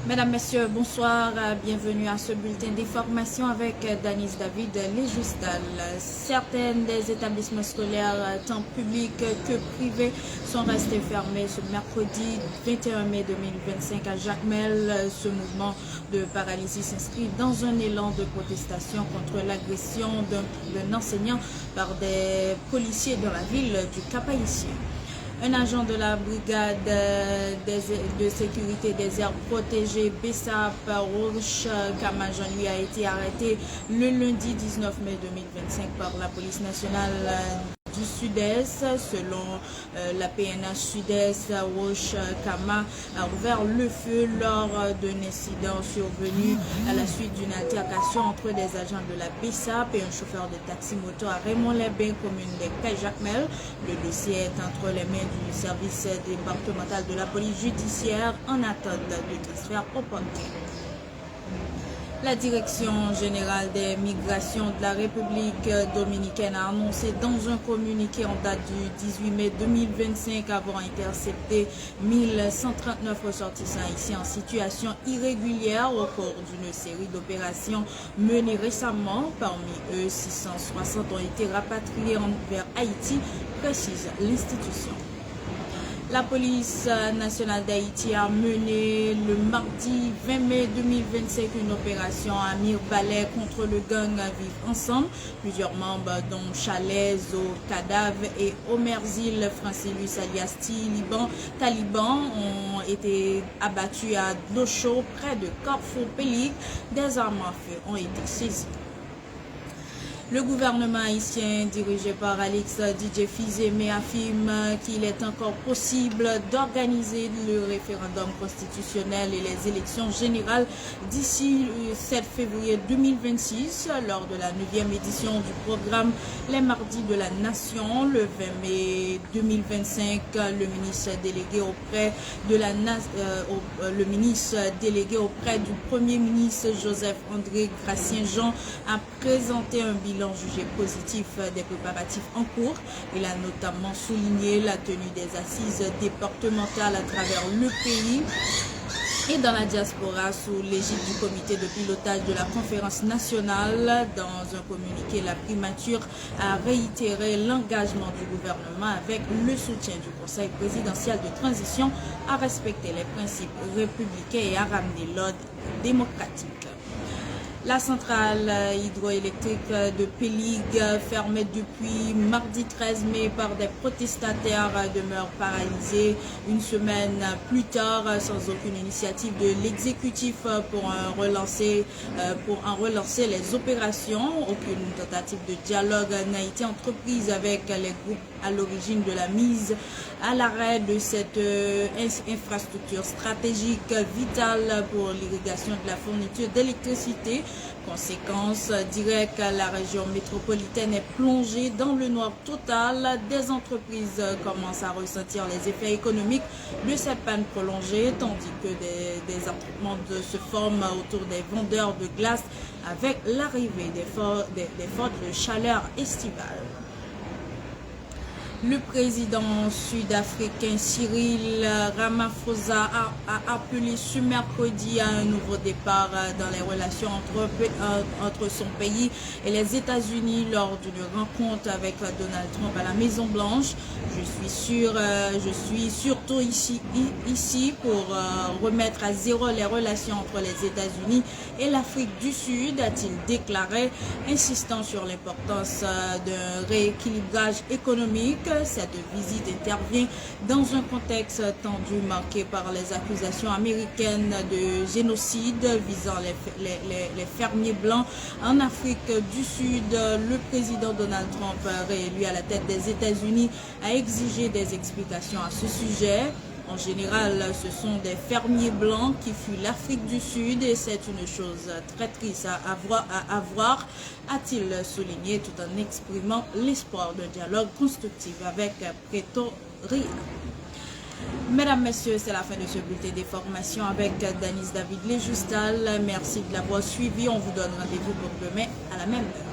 Mesdames, Messieurs, bonsoir. Bienvenue à ce bulletin d'information avec Danis David Léjustal. Certains des établissements scolaires, tant publics que privés, sont restés fermés ce mercredi 21 mai 2025 à Jacmel. Ce mouvement de paralysie s'inscrit dans un élan de protestation contre l'agression d'un enseignant par des policiers dans la ville du Cap-Haïtien. Un agent de la brigade de sécurité des aires protégées BESAP Roche Kamajan lui a été arrêté le lundi 19 mai 2025 par la police nationale du Sud-Est. Selon la PNH Sud-Est, Roche Kama a ouvert le feu lors d'un incident survenu à la suite d'une altercation entre des agents de la BESAP et un chauffeur de taxi-moto à Raymond-les-Bains, commune des Cayes-Jacmel. Le dossier est entre les mains du service départemental de la police judiciaire en attente de transfert au parquet. La Direction générale des migrations de la République dominicaine a annoncé dans un communiqué en date du 18 mai 2025 avoir intercepté 1139 ressortissants ici en situation irrégulière au cours d'une série d'opérations menées récemment. Parmi eux, 660 ont été rapatriés vers Haïti, précise l'institution. La police nationale d'Haïti a mené le mardi 20 mai 2025 une opération à Mirbalais contre le gang Vivre Ensemble. Plusieurs membres dont Chalez, Cadave et Omerzil Francilus alias Taliban ont été abattus à Dlocho près de Carrefour Pélic. Des armes à feu ont été saisies. Le gouvernement haïtien dirigé par Alex DJ Fizeme affirme qu'il est encore possible d'organiser le référendum constitutionnel et les élections générales d'ici le 7 février 2026 lors de la 9e édition du programme Les Mardis de la Nation. Le 20 mai 2025, le ministre délégué auprès du Premier ministre Joseph-André Gratien-Jean a présenté un bilan jugé positif des préparatifs en cours. Il a notamment souligné la tenue des assises départementales à travers le pays et dans la diaspora sous l'égide du comité de pilotage de la conférence nationale. Dans un communiqué, la primature a réitéré l'engagement du gouvernement avec le soutien du Conseil présidentiel de transition à respecter les principes républicains et à ramener l'ordre démocratique. La centrale hydroélectrique de Pélic, fermée depuis mardi 13 mai par des protestataires, demeure paralysée une semaine plus tard sans aucune initiative de l'exécutif pour en relancer les opérations. Aucune tentative de dialogue n'a été entreprise avec les groupes à l'origine de la mise à l'arrêt de cette infrastructure stratégique vitale pour l'irrigation de la fourniture d'électricité. Conséquence directe, la région métropolitaine est plongée dans le noir total. Des entreprises commencent à ressentir les effets économiques de cette panne prolongée, tandis que des attroupements se forment autour des vendeurs de glace avec l'arrivée des fortes chaleurs estivales. Le président sud-africain Cyril Ramaphosa a appelé ce mercredi à un nouveau départ dans les relations entre son pays et les États-Unis lors d'une rencontre avec Donald Trump à la Maison-Blanche. Je suis surtout ici pour remettre à zéro les relations entre les États-Unis et l'Afrique du Sud, a-t-il déclaré, insistant sur l'importance d'un rééquilibrage économique. Cette visite intervient dans un contexte tendu marqué par les accusations américaines de génocide visant les fermiers blancs en Afrique du Sud. Le président Donald Trump, réélu à la tête des États-Unis, a exigé des explications à ce sujet. En général, ce sont des fermiers blancs qui fuient l'Afrique du Sud et c'est une chose très triste à voir, a-t-il souligné tout en exprimant l'espoir d'un dialogue constructif avec Pretoria. Mesdames, Messieurs, c'est la fin de ce bulletin d'information avec Danis David Léjustal. Merci de l'avoir suivi. On vous donne rendez-vous pour demain à la même heure.